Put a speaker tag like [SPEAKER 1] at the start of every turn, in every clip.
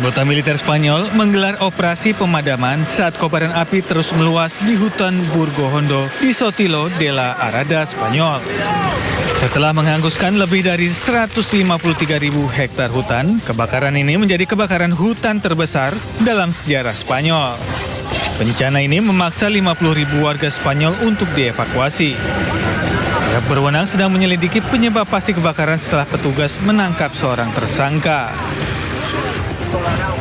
[SPEAKER 1] Anggota militer Spanyol menggelar operasi pemadaman saat kobaran api terus meluas di hutan Burgo Hondo di Sotelo de la Arada, Spanyol. Setelah menghanguskan lebih dari 153.000 hektar hutan, kebakaran ini menjadi kebakaran hutan terbesar dalam sejarah Spanyol. Bencana ini memaksa 50.000 warga Spanyol untuk dievakuasi. Pihak berwenang sedang menyelidiki penyebab pasti kebakaran setelah petugas menangkap seorang tersangka.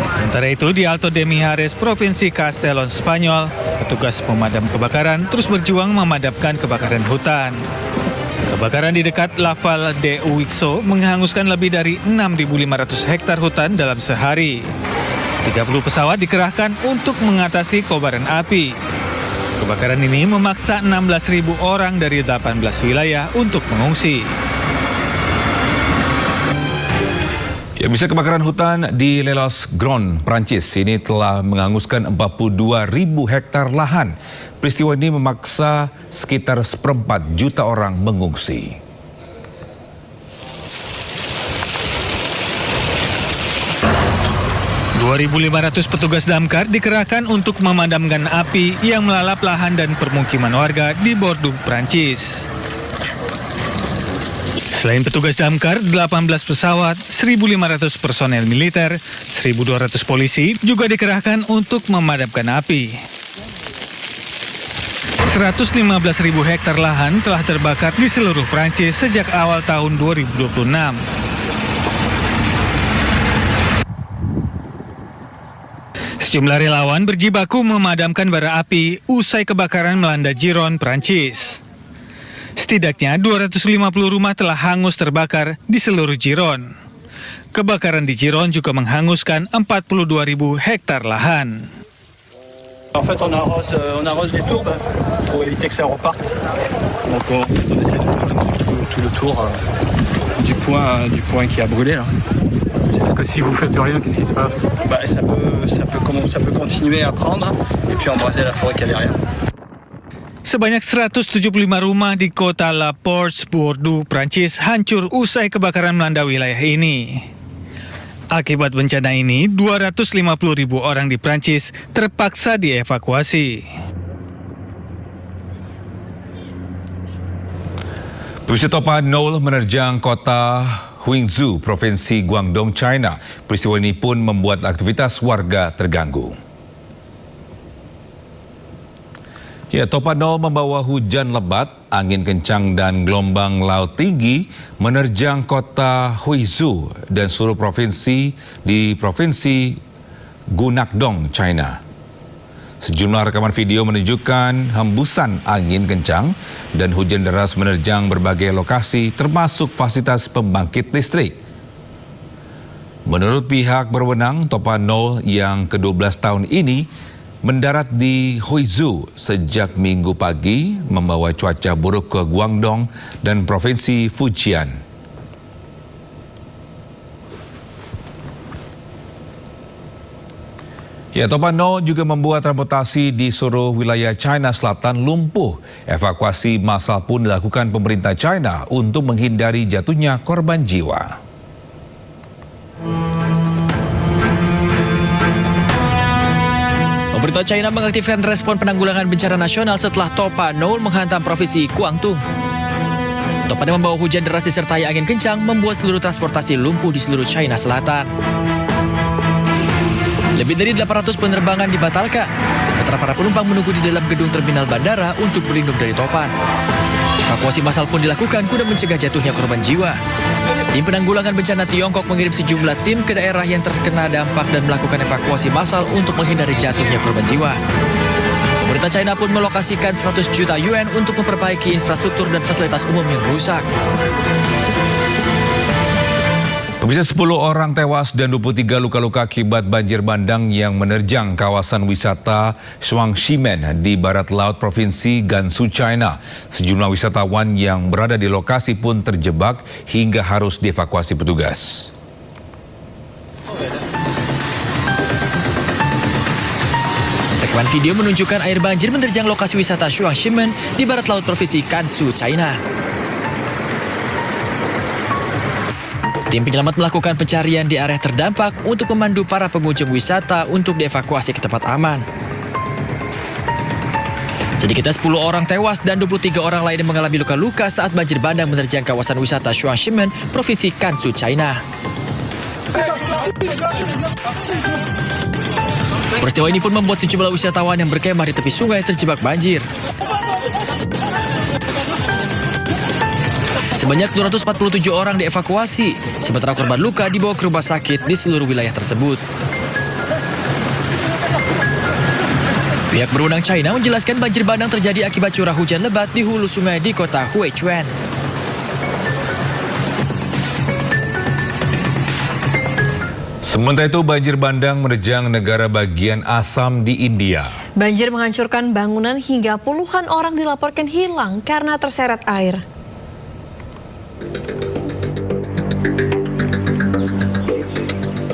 [SPEAKER 1] Sementara itu, di Alto de Mijares, Provinsi Castellón, Spanyol, petugas pemadam kebakaran terus berjuang memadamkan kebakaran hutan. Kebakaran di dekat La Val de Uixó menghanguskan lebih dari 6.500 hektar hutan dalam sehari. 30 pesawat dikerahkan untuk mengatasi kobaran api. Kebakaran ini memaksa 16.000 orang dari 18 wilayah untuk mengungsi.
[SPEAKER 2] Ya, bisa kebakaran hutan di Les Grands, Prancis ini telah menghanguskan 42.000 hektar lahan. Peristiwa ini memaksa sekitar 1,4 juta orang mengungsi.
[SPEAKER 1] ...2.500 petugas damkar dikerahkan untuk memadamkan api yang melalap lahan dan permukiman warga di Bordeaux, Prancis. Selain petugas damkar, 18 pesawat, 1.500 personel militer, 1.200 polisi juga dikerahkan untuk memadamkan api. 115.000 hektar lahan telah terbakar di seluruh Prancis sejak awal tahun 2026. Sejumlah relawan berjibaku memadamkan bara api usai kebakaran melanda Giron, Prancis. Setidaknya 250 rumah telah hangus terbakar di seluruh Giron. Kebakaran di Giron juga menghanguskan 42.000 hektar lahan.
[SPEAKER 3] En fait, on arrose les tours pour éviter que ça reparte. Donc on essaie de faire tout le tour du point qui a brûlé là.
[SPEAKER 4] Parce que si vous faites rien, qu'est-ce qui se passe?
[SPEAKER 3] Ça peut continuer à prendre et puis embraser la forêt qui est derrière.
[SPEAKER 1] Sebanyak 175 rumah di kota La Porte, Bordeaux, Prancis hancur usai kebakaran melanda wilayah ini. Akibat bencana ini, 250.000 orang di Prancis terpaksa dievakuasi.
[SPEAKER 2] Pemirsa, topan Nol menerjang kota Huizhou, Provinsi Guangdong, China. Peristiwa ini pun membuat aktivitas warga terganggu. Ya, topan Nol membawa hujan lebat, angin kencang dan gelombang laut tinggi menerjang kota Huizhou dan seluruh provinsi di Provinsi Guangdong, China. Sejumlah rekaman video menunjukkan hembusan angin kencang dan hujan deras menerjang berbagai lokasi termasuk fasilitas pembangkit listrik. Menurut pihak berwenang, topan Nol yang ke-12 tahun ini mendarat di Huizhou sejak Minggu pagi, membawa cuaca buruk ke Guangdong dan Provinsi Fujian. Ya, topan Nol juga membuat transportasi di seluruh wilayah China Selatan lumpuh. Evakuasi massal pun dilakukan pemerintah China untuk menghindari jatuhnya korban jiwa.
[SPEAKER 5] Pemerintah China mengaktifkan respon penanggulangan bencana nasional setelah topan Nol menghantam Provinsi Guangdong. Topan yang membawa hujan deras disertai angin kencang membuat seluruh transportasi lumpuh di seluruh China Selatan. Lebih dari 800 penerbangan dibatalkan, sementara para penumpang menunggu di dalam gedung terminal bandara untuk berlindung dari topan. Evakuasi massal pun dilakukan guna mencegah jatuhnya korban jiwa. Tim penanggulangan bencana Tiongkok mengirim sejumlah tim ke daerah yang terkena dampak dan melakukan evakuasi massal untuk menghindari jatuhnya korban jiwa. Pemerintah China pun melokasikan 100 juta yuan untuk memperbaiki infrastruktur dan fasilitas umum yang rusak.
[SPEAKER 2] Pemirsa, 10 orang tewas dan 23 luka-luka akibat banjir bandang yang menerjang kawasan wisata Shuangximen di barat laut Provinsi Gansu, China. Sejumlah wisatawan yang berada di lokasi pun terjebak hingga harus dievakuasi petugas.
[SPEAKER 5] Rekaman video menunjukkan air banjir menerjang lokasi wisata Shuangximen di barat laut Provinsi Gansu, China. Tim penyelamat melakukan pencarian di area terdampak untuk memandu para pengunjung wisata untuk dievakuasi ke tempat aman. Sedikitnya 10 orang tewas dan 23 orang lain mengalami luka-luka saat banjir bandang menerjang kawasan wisata Shuangshimen, Provinsi Gansu, China. Peristiwa ini pun membuat sejumlah wisatawan yang berkemah di tepi sungai terjebak banjir. Sebanyak 247 orang dievakuasi, sementara korban luka dibawa ke rumah sakit di seluruh wilayah tersebut. Pihak berwenang China menjelaskan banjir bandang terjadi akibat curah hujan lebat di hulu sungai di kota Huichuan.
[SPEAKER 2] Sementara itu, banjir bandang menerjang negara bagian Assam di India.
[SPEAKER 6] Banjir menghancurkan bangunan hingga puluhan orang dilaporkan hilang karena terseret air.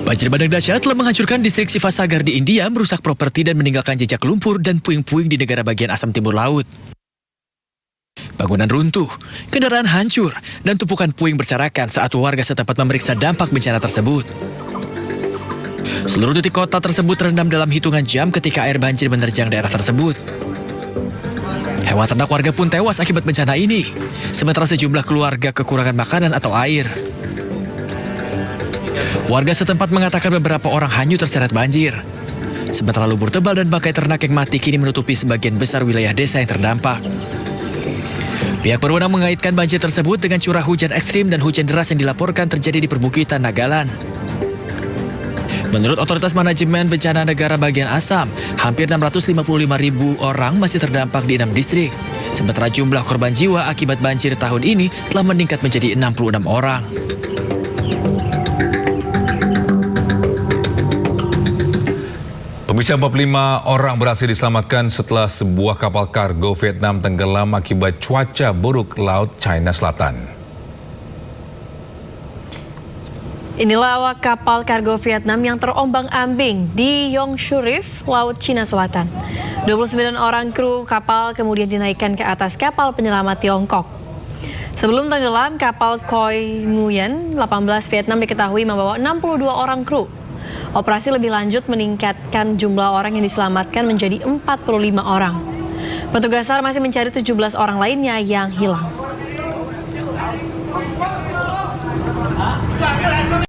[SPEAKER 5] Banjir bandang dahsyat telah menghancurkan distrik Sivasagar di India, merusak properti dan meninggalkan jejak lumpur dan puing-puing di negara bagian Assam Timur Laut. Bangunan runtuh, kendaraan hancur, dan tumpukan puing berserakan saat warga setempat memeriksa dampak bencana tersebut. Seluruh titik kota tersebut terendam dalam hitungan jam ketika air banjir menerjang daerah tersebut. Hewan ternak warga pun tewas akibat bencana ini, sementara sejumlah keluarga kekurangan makanan atau air. Warga setempat mengatakan beberapa orang hanyut terseret banjir. Sementara lumpur tebal dan bangkai ternak yang mati kini menutupi sebagian besar wilayah desa yang terdampak. Pihak berwenang mengaitkan banjir tersebut dengan curah hujan ekstrim dan hujan deras yang dilaporkan terjadi di perbukitan Nagaland. Menurut Otoritas Manajemen Bencana Negara bagian Assam, hampir 655.000 orang masih terdampak di 6 distrik. Sementara jumlah korban jiwa akibat banjir tahun ini telah meningkat menjadi 66 orang.
[SPEAKER 2] Pemirsa, 45 orang berhasil diselamatkan setelah sebuah kapal kargo Vietnam tenggelam akibat cuaca buruk Laut China Selatan.
[SPEAKER 6] Inilah awak kapal kargo Vietnam yang terombang-ambing di Yeongshu Reef, Laut Cina Selatan. 29 orang kru kapal kemudian dinaikkan ke atas kapal penyelamat Tiongkok. Sebelum tenggelam, kapal Khoi Nguyen 18 Vietnam diketahui membawa 62 orang kru. Operasi lebih lanjut meningkatkan jumlah orang yang diselamatkan menjadi 45 orang. Petugas SAR masih mencari 17 orang lainnya yang hilang.